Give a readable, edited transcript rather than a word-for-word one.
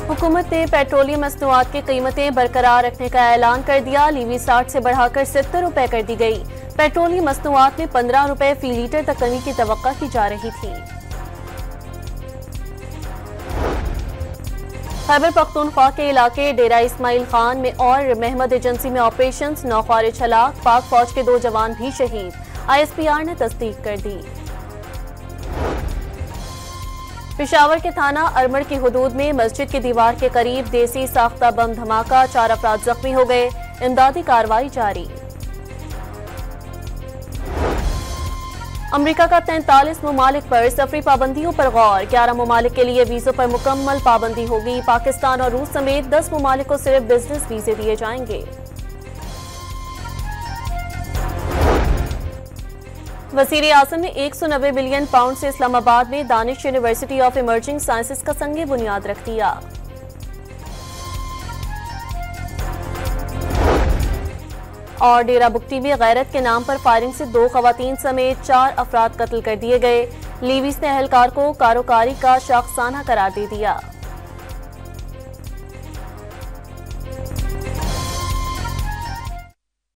हुकूमत ने पेट्रोलियम मसनूआत की कीमतें बरकरार रखने का ऐलान कर दिया। लीवी 60 से बढ़ाकर 70 रुपए कर दी गई। पेट्रोलियम मसनूआत में 15 रुपए फी लीटर तक कमी की तवक्का की जा रही थी। खैबर पख्तूनख्वा के इलाके डेरा इस्माइल खान में और महमद एजेंसी में ऑपरेशन, 9 ख्वारिज हलाक, पाक फौज के 2 जवान भी शहीद। ISPR ने तस्दीक कर दी। पेशावर के थाना अरमड़ की हुदूद में मस्जिद की दीवार के करीब देसी साख्ता बम धमाका, 4 अफराद जख्मी हो गए। इमदादी कार्रवाई जारी। अमेरिका का 43 ममालिक पर सफरी पाबंदियों पर गौर, 11 ममालिक के लिए वीजों पर मुकम्मल पाबंदी होगी। पाकिस्तान और रूस समेत 10 ममालिक को सिर्फ बिजनेस वीजे दिए जाएंगे। वज़ीर आज़म ने 190 बिलियन पाउंड से इस्लामाबाद में Danish university of emerging sciences का संगे बुनियाद रख दिया। और डेरा बुगटी में गैरत के नाम पर फायरिंग से 2 खवातीन समेत 4 अफराद कत्ल कर दिए गए। लीवीज ने अहलकार को कारोकारी का शाखसाना करार दे दिया।